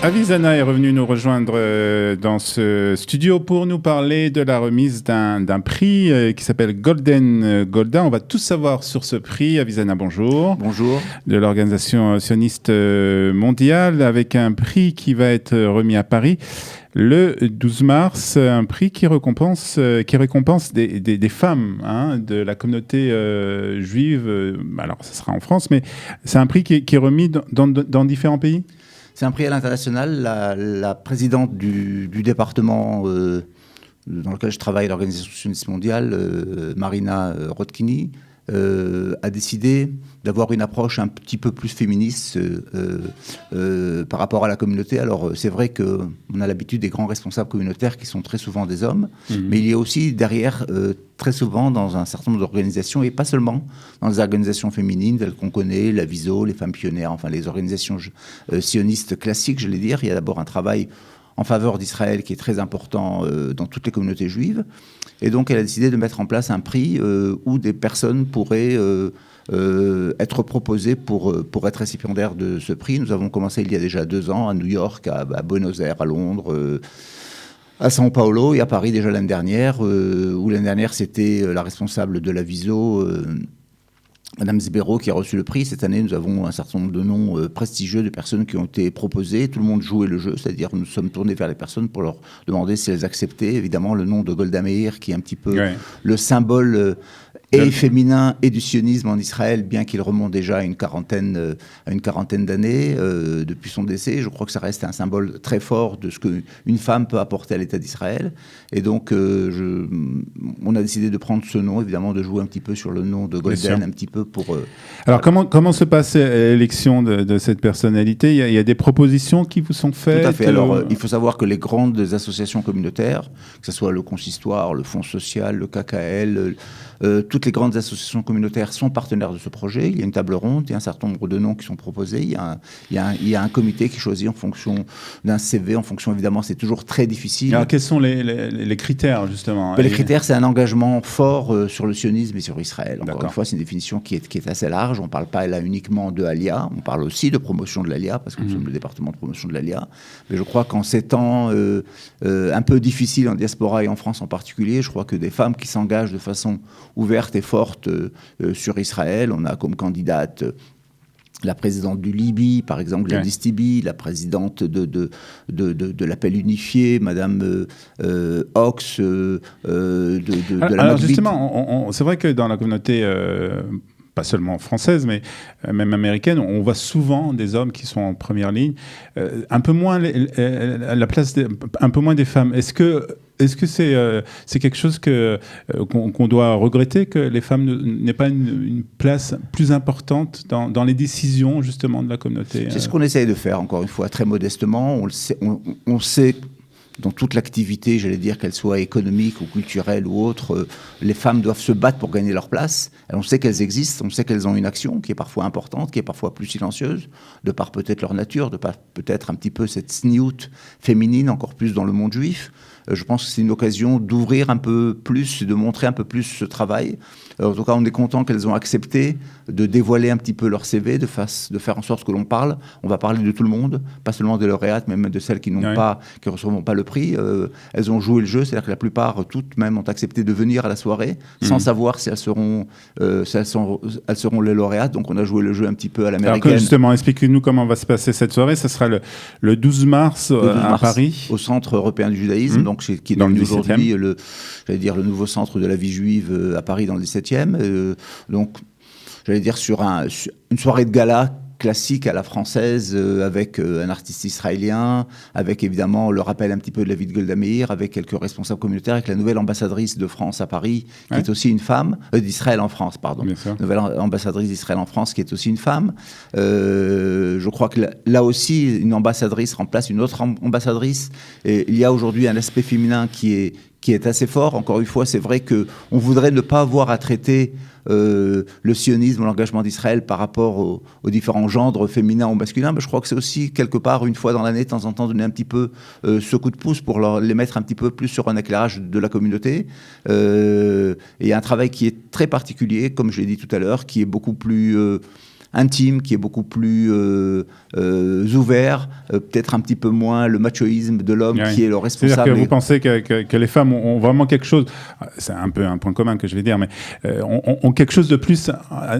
Avisanna est revenu nous rejoindre dans ce studio pour nous parler de la remise d'un prix qui s'appelle Golden Golda. On va tout savoir sur ce prix. Avisanna, bonjour. Bonjour. De l'organisation sioniste mondiale, avec un prix qui va être remis à Paris le 12 mars, un prix qui récompense des femmes de la communauté juive. Alors, ça sera en France, mais c'est un prix qui est remis dans différents pays. C'est un prix à l'international. La présidente du département dans lequel je travaille, l'Organisation sioniste mondiale, Marina Rotkini, a décidé d'avoir une approche un petit peu plus féministe par rapport à la communauté. Alors, c'est vrai qu'on a l'habitude des grands responsables communautaires qui sont très souvent des hommes, mais il y a aussi derrière, très souvent, dans un certain nombre d'organisations, et pas seulement dans les organisations féminines telles qu'on connaît, la Viso, les Femmes Pionnières, enfin les organisations sionistes classiques, je vais dire. Il y a d'abord un travail en faveur d'Israël qui est très important dans toutes les communautés juives. Et donc, elle a décidé de mettre en place un prix où des personnes pourraient être proposées pour être récipiendaires de ce prix. Nous avons commencé il y a déjà 2 ans à New York, à Buenos Aires, à Londres, à São Paulo et à Paris déjà l'année dernière, où l'année dernière, c'était la responsable de la Viso, Madame Zibero, qui a reçu le prix. Cette année, nous avons un certain nombre de noms prestigieux de personnes qui ont été proposées. Tout le monde jouait le jeu, c'est-à-dire nous sommes tournés vers les personnes pour leur demander si elles acceptaient. Évidemment, le nom de Golda Meir, qui est un petit peu le symbole et féminin et du sionisme en Israël, bien qu'il remonte déjà à une quarantaine d'années depuis son décès. Je crois que ça reste un symbole très fort de ce qu'une femme peut apporter à l'État d'Israël. Et donc, on a décidé de prendre ce nom, évidemment, de jouer un petit peu sur le nom de Golden, un petit peu pour... Alors, comment se passe l'élection de cette personnalité ? Il y a des propositions qui vous sont faites ? Tout à fait. Alors, il faut savoir que les grandes associations communautaires, que ce soit le Consistoire, le Fonds social, le KKL, toutes les grandes associations communautaires sont partenaires de ce projet. Il y a une table ronde, il y a un certain nombre de noms qui sont proposés. Il y a un comité qui choisit en fonction d'un CV, en fonction, évidemment, c'est toujours très difficile. Alors, quels sont les critères, justement ? Les critères, c'est un engagement fort sur le sionisme et sur Israël. Encore une fois, c'est une définition qui est assez large. On ne parle pas là uniquement de Aliyah, on parle aussi de promotion de l'Aliyah, parce que nous sommes le département de promotion de l'Aliyah. Mais je crois qu'en ces temps un peu difficiles en diaspora et en France en particulier, je crois que des femmes qui s'engagent de façon ouverte et forte sur Israël, on a comme candidate la présidente du Libye, par exemple, Gladys Tibi, la présidente de l'appel unifié, Madame Ox, de la Alors Maghbite. justement, c'est vrai que dans la communauté... pas seulement française, mais même américaine, on voit souvent des hommes qui sont en première ligne, un peu moins un peu moins des femmes. Est-ce que c'est quelque chose qu'on doit regretter, que les femmes n'aient pas une place plus importante dans les décisions justement de la communauté ? C'est ce qu'on essaye de faire, encore une fois, très modestement. On sait dans toute l'activité, j'allais dire, qu'elle soit économique ou culturelle ou autre, les femmes doivent se battre pour gagner leur place. Et on sait qu'elles existent, on sait qu'elles ont une action qui est parfois importante, qui est parfois plus silencieuse, de par peut-être leur nature, de par peut-être un petit peu cette sniout féminine, encore plus dans le monde juif. Je pense que c'est une occasion d'ouvrir un peu plus, de montrer un peu plus ce travail. En tout cas, on est content qu'elles ont accepté de dévoiler un petit peu leur CV, de faire en sorte que l'on parle. On va parler de tout le monde, pas seulement des lauréates, mais même de celles qui ne recevront pas le prix. Elles ont joué le jeu, c'est-à-dire que la plupart, toutes même, ont accepté de venir à la soirée, sans savoir si elles seront les lauréates. Donc on a joué le jeu un petit peu à l'américaine. Alors justement, expliquez-nous comment va se passer cette soirée. Ça sera le 12 mars à Paris. Au Centre européen du judaïsme, donc, qui est devenu aujourd'hui le nouveau centre de la vie juive à Paris dans le 17e. Donc, j'allais dire sur une soirée de gala classique à la française, avec un artiste israélien, avec évidemment le rappel un petit peu de la vie de Golda Meir, avec quelques responsables communautaires, avec la nouvelle ambassadrice de France à Paris, qui est aussi une femme, d'Israël en France, pardon. Nouvelle ambassadrice d'Israël en France, qui est aussi une femme. Je crois que là aussi, une ambassadrice remplace une autre ambassadrice. Et il y a aujourd'hui un aspect féminin qui est assez fort. Encore une fois, c'est vrai qu'on voudrait ne pas avoir à traiter le sionisme, l'engagement d'Israël par rapport aux différents genres féminins ou masculins, mais je crois que c'est aussi quelque part, une fois dans l'année, de temps en temps, donner un petit peu ce coup de pouce pour les mettre un petit peu plus sur un éclairage de la communauté. Et il y a un travail qui est très particulier, comme je l'ai dit tout à l'heure, qui est beaucoup plus intime, qui est beaucoup plus ouvert, peut-être un petit peu moins le machoïsme de l'homme qui est le responsable. C'est-à-dire que vous pensez que les femmes ont vraiment quelque chose, c'est un peu un point commun que je vais dire, mais ont quelque chose de plus,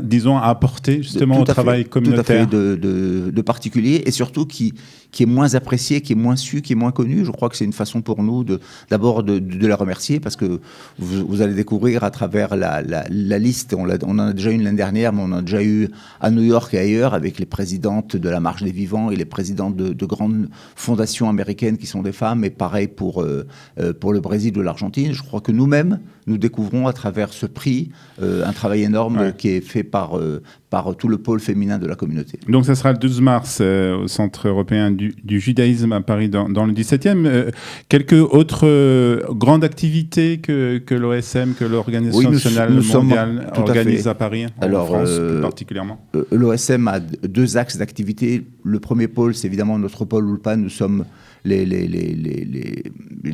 disons, à apporter justement au travail communautaire. Tout à fait de particulier, et surtout qui est moins apprécié, qui est moins su, qui est moins connu. Je crois que c'est une façon pour nous d'abord de la remercier, parce que vous allez découvrir à travers la liste, on en a déjà eu une l'année dernière, mais on en a déjà eu à New York et ailleurs, avec les présidentes de la Marche des Vivants et les présidentes de grandes fondations américaines qui sont des femmes, et pareil pour le Brésil ou l'Argentine. Je crois que nous-mêmes, nous découvrons à travers ce prix un travail énorme qui est fait par tout le pôle féminin de la communauté. Donc ça sera le 12 mars au Centre européen du judaïsme à Paris dans le 17e. Quelques autres grandes activités que l'OSM, que l'Organisation nationale mondiale organise à Paris, en France plus particulièrement? L'OSM a deux axes d'activité. Le premier pôle, c'est évidemment notre pôle Ulpan. Nous sommes les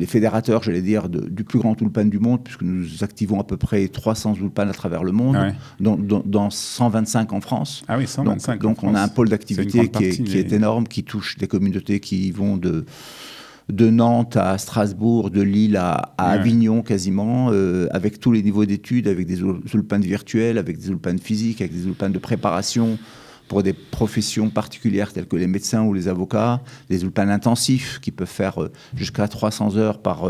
fédérateurs, j'allais dire, du plus grand Ulpan du monde, puisque nous activons à peu près 300 Ulpan à travers le monde, dans 125 en France. Ah oui, 125 donc on a un pôle d'activité qui est énorme, qui touche des communautés qui vont de Nantes à Strasbourg, de Lille à Avignon quasiment, avec tous les niveaux d'études, avec des Ulpans virtuels, avec des Ulpans physiques, avec des Ulpans de préparation pour des professions particulières telles que les médecins ou les avocats, des ulpans intensifs qui peuvent faire jusqu'à 300 heures par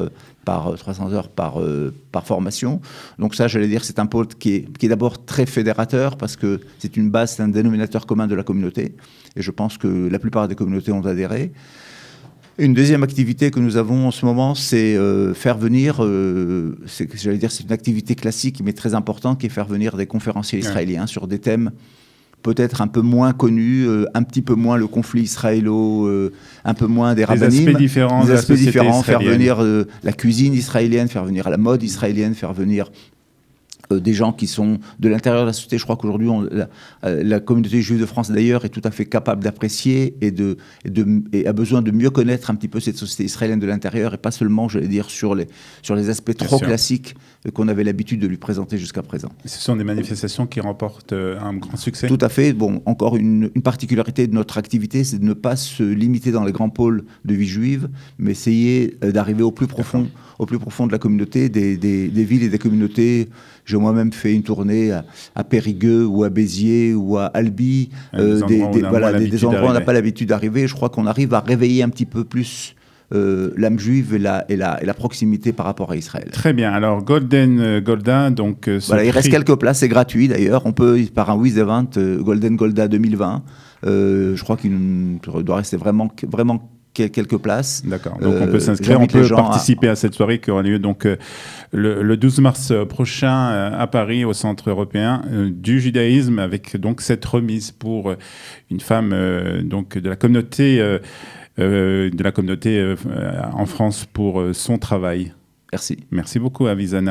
formation. Donc ça, j'allais dire, c'est un pôle qui est d'abord très fédérateur, parce que c'est une base, c'est un dénominateur commun de la communauté, et je pense que la plupart des communautés ont adhéré. Une deuxième activité que nous avons en ce moment, c'est faire venir, j'allais dire, c'est une activité classique mais très importante, qui est faire venir des conférenciers israéliens sur des thèmes peut-être un peu moins connus, un petit peu moins le conflit un peu moins des rabbinim. Des aspects différents, faire venir la cuisine israélienne, faire venir la mode israélienne, faire venir des gens qui sont de l'intérieur de la société. Je crois qu'aujourd'hui, la communauté juive de France, d'ailleurs, est tout à fait capable d'apprécier et a besoin de mieux connaître un petit peu cette société israélienne de l'intérieur, et pas seulement, j'allais dire, sur les aspects trop classiques qu'on avait l'habitude de lui présenter jusqu'à présent. Ce sont des manifestations qui remportent un grand succès. Tout à fait. Bon, encore une particularité de notre activité, c'est de ne pas se limiter dans les grands pôles de vie juive, mais essayer d'arriver au plus profond de la communauté, des villes et des communautés. J'ai moi-même fait une tournée à Périgueux ou à Béziers ou à Albi, des endroits où on n'a pas l'habitude d'arriver. Je crois qu'on arrive à réveiller un petit peu plus l'âme juive et la proximité par rapport à Israël. Très bien. Alors, Golden Golda, donc... il reste quelques places, c'est gratuit d'ailleurs. On peut, par un With Event, Golden Golda 2020, je crois qu'il doit rester vraiment quelques places. D'accord. Donc on peut s'inscrire, on peut participer à cette soirée qui aura lieu donc le 12 mars prochain à Paris au Centre européen du judaïsme, avec donc cette remise pour une femme donc de la communauté en France pour son travail. Merci. Merci beaucoup, Avisanna.